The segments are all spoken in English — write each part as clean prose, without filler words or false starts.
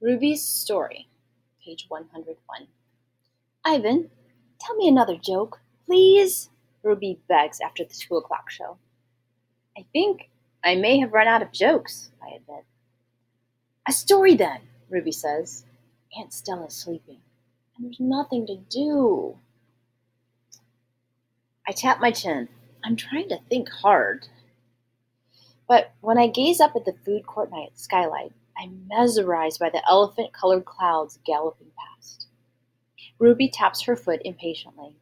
Ruby's Story, page 101. Ivan, tell me another joke, please, Ruby begs after the 2 o'clock show. I think I may have run out of jokes, I admit. A story then, Ruby says. Aunt Stella's sleeping, and there's nothing to do. I tap my chin. I'm trying to think hard. But when I gaze up at the food court skylight, I'm mesmerized by the elephant-colored clouds galloping past. Ruby taps her foot impatiently.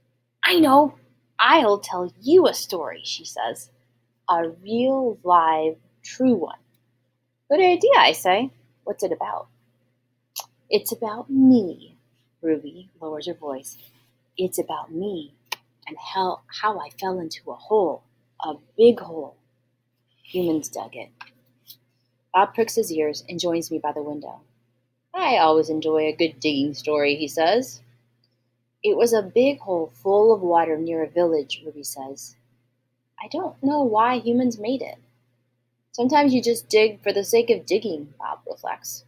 I know! I'll tell you a story, she says. A real, live, true one. Good idea, I say. What's it about? It's about me, Ruby lowers her voice. It's about me and how I fell into a hole, a big hole. Humans dug it. Bob pricks his ears and joins me by the window. I always enjoy a good digging story, he says. It was a big hole full of water near a village, Ruby says. I don't know why humans made it. Sometimes you just dig for the sake of digging, Bob reflects.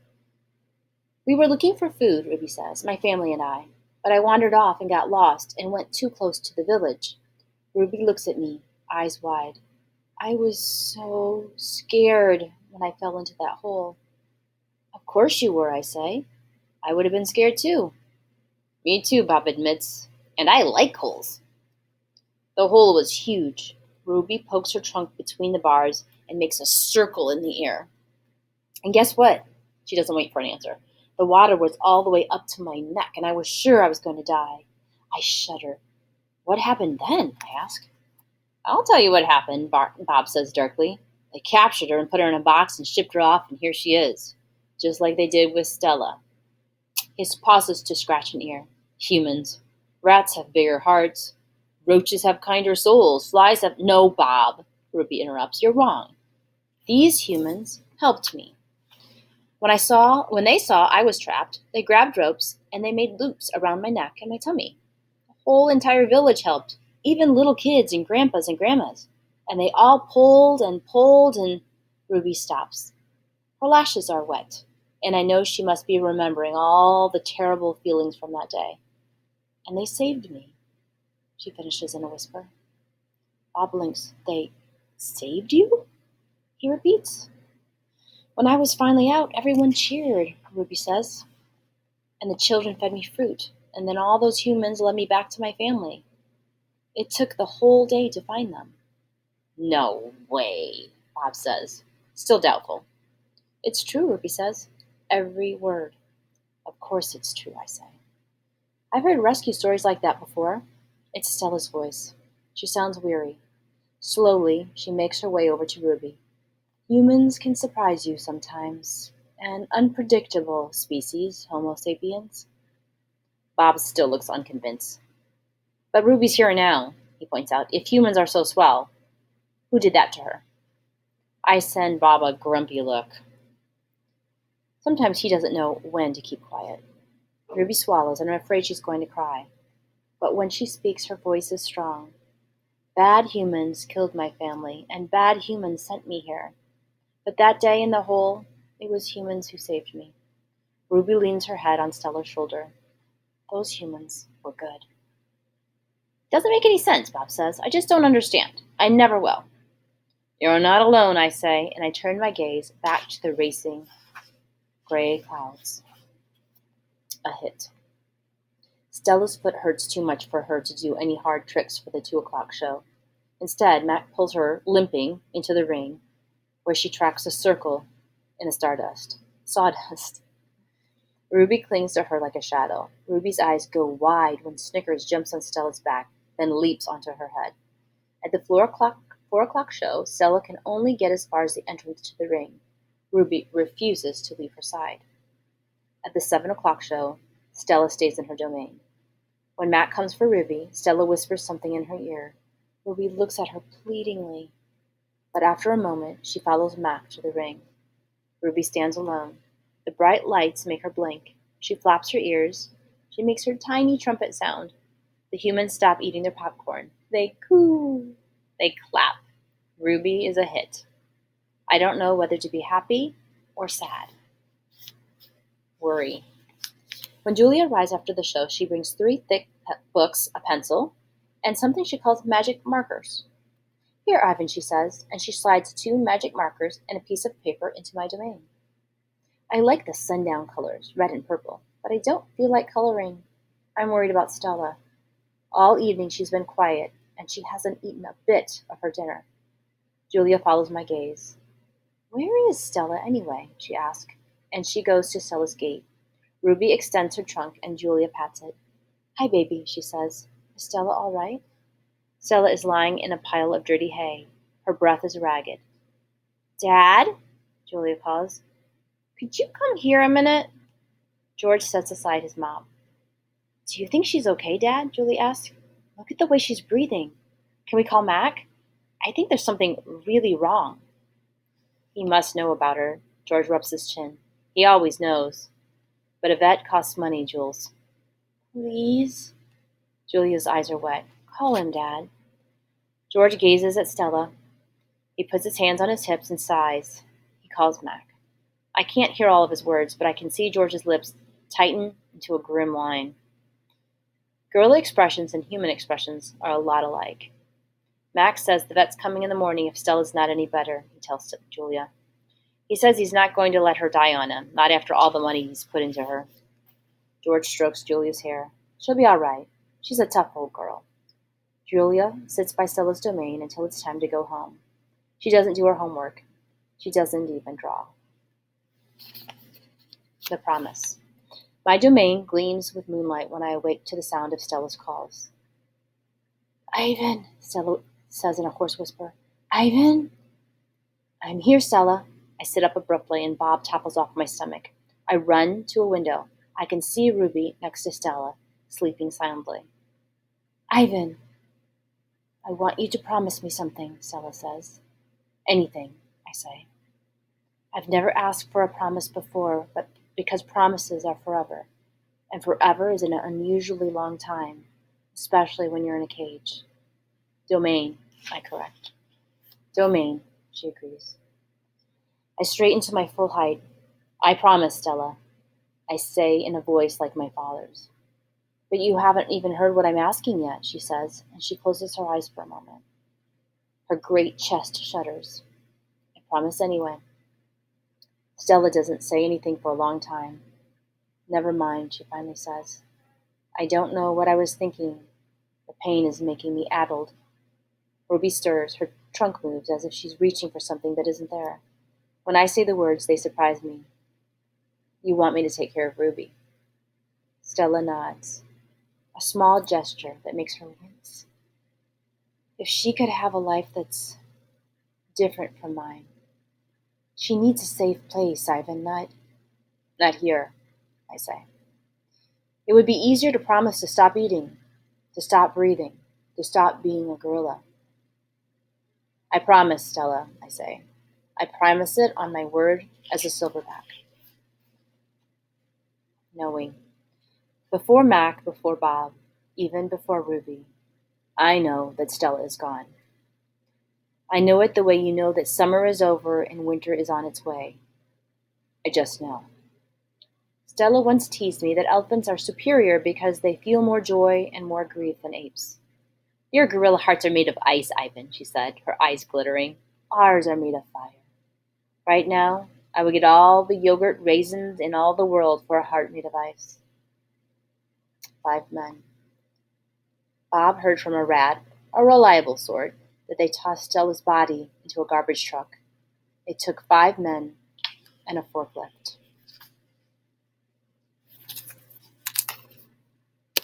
We were looking for food, Ruby says, my family and I, but I wandered off and got lost and went too close to the village. Ruby looks at me, eyes wide. I was so scared when I fell into that hole. Of course you were, I say. I would have been scared too. Me too, Bob admits, and I like holes. The hole was huge. Ruby pokes her trunk between the bars and makes a circle in the air. And guess what? She doesn't wait for an answer. The water was all the way up to my neck, and I was sure I was going to die. I shudder. What happened then? I ask. I'll tell you what happened, Bob says darkly. They captured her and put her in a box and shipped her off, and here she is, just like they did with Stella. He pauses to scratch an ear. Humans. Rats have bigger hearts. Roaches have kinder souls. Flies have... No, Bob, Ruby interrupts. You're wrong. These humans helped me. When they saw I was trapped, they grabbed ropes and they made loops around my neck and my tummy. The whole entire village helped, even little kids and grandpas and grandmas. And they all pulled and Ruby stops. Her lashes are wet, and I know she must be remembering all the terrible feelings from that day. And they saved me, she finishes in a whisper. Bob blinks. They saved you? He repeats. When I was finally out, everyone cheered, Ruby says. And the children fed me fruit, and then all those humans led me back to my family. It took the whole day to find them. No way, Bob says, still doubtful. It's true, Ruby says. Every word. Of course it's true, I say. I've heard rescue stories like that before. It's Stella's voice. She sounds weary. Slowly, she makes her way over to Ruby. Humans can surprise you sometimes. An unpredictable species, Homo sapiens. Bob still looks unconvinced. But Ruby's here now, he points out. If humans are so swell, who did that to her? I send Bob a grumpy look. Sometimes he doesn't know when to keep quiet. Ruby swallows, and I'm afraid she's going to cry. But when she speaks, her voice is strong. Bad humans killed my family, and bad humans sent me here. But that day in the hole, it was humans who saved me. Ruby leans her head on Stella's shoulder. Those humans were good. Doesn't make any sense, Bob says. I just don't understand. I never will. You're not alone, I say, and I turn my gaze back to the racing gray clouds. A hit. Stella's foot hurts too much for her to do any hard tricks for the 2 o'clock show. Instead, Mac pulls her, limping, into the ring, where she tracks a circle in the sawdust. Ruby clings to her like a shadow. Ruby's eyes go wide when Snickers jumps on Stella's back, then leaps onto her head. At the 4 o'clock show, Stella can only get as far as the entrance to the ring. Ruby refuses to leave her side. At the 7 o'clock show, Stella stays in her domain. When Mac comes for Ruby, Stella whispers something in her ear. Ruby looks at her pleadingly. But after a moment, she follows Mac to the ring. Ruby stands alone. The bright lights make her blink. She flaps her ears. She makes her tiny trumpet sound. The humans stop eating their popcorn. They coo. They clap. Ruby is a hit. I don't know whether to be happy or sad. worry. When Julia arrives after the show, she brings 3 thick books, a pencil, and something she calls magic markers. Here, Ivan, she says, and she slides 2 magic markers and a piece of paper into my domain. I like the sundown colors, red and purple, but I don't feel like coloring. I'm worried about Stella. All evening she's been quiet, and she hasn't eaten a bit of her dinner. Julia follows my gaze. Where is Stella, anyway? She asks, and she goes to Stella's gate. Ruby extends her trunk, and Julia pats it. Hi, baby, she says. Is Stella all right? Stella is lying in a pile of dirty hay. Her breath is ragged. Dad? Julia calls. Could you come here a minute? George sets aside his mop. Do you think she's okay, Dad? Julie asks. Look at the way she's breathing. Can we call Mac? I think there's something really wrong. He must know about her. George rubs his chin. He always knows. But a vet costs money, Jules. Please? Julia's eyes are wet. Call him, Dad. George gazes at Stella. He puts his hands on his hips and sighs. He calls Mac. I can't hear all of his words, but I can see George's lips tighten into a grim line. Gorilla expressions and human expressions are a lot alike. Max says the vet's coming in the morning if Stella's not any better, he tells Julia. He says he's not going to let her die on him, not after all the money he's put into her. George strokes Julia's hair. She'll be all right. She's a tough old girl. Julia sits by Stella's domain until it's time to go home. She doesn't do her homework. She doesn't even draw. The promise. My domain gleams with moonlight when I awake to the sound of Stella's calls. Ivan, Stella says in a hoarse whisper. Ivan? I'm here, Stella. I sit up abruptly and Bob topples off my stomach. I run to a window. I can see Ruby next to Stella, sleeping soundly. Ivan, I want you to promise me something, Stella says. Anything, I say. I've never asked for a promise before, but because promises are forever, and forever is an unusually long time, especially when you're in a cage. Domain, I correct. Domain, she agrees. I straighten to my full height. I promise, Stella, I say in a voice like my father's. But you haven't even heard what I'm asking yet, she says, and she closes her eyes for a moment. Her great chest shudders. I promise anyway. Stella doesn't say anything for a long time. Never mind, she finally says. I don't know what I was thinking. The pain is making me addled. Ruby stirs. Her trunk moves as if she's reaching for something that isn't there. When I say the words, they surprise me. You want me to take care of Ruby. Stella nods. A small gesture that makes her wince. If she could have a life that's different from mine. She needs a safe place, Ivan, not here, I say. It would be easier to promise to stop eating, to stop breathing, to stop being a gorilla. I promise, Stella, I say. I promise it on my word as a silverback. Knowing. Before Mac, before Bob, even before Ruby, I know that Stella is gone. I know it the way you know that summer is over and winter is on its way. I just know. Stella once teased me that elephants are superior because they feel more joy and more grief than apes. Your gorilla hearts are made of ice, Ivan, she said, her eyes glittering. Ours are made of fire. Right now, I would get all the yogurt raisins in all the world for a heart made of ice. 5 men. Bob heard from a rat, a reliable sort, that they tossed Stella's body into a garbage truck. It took 5 men and a forklift.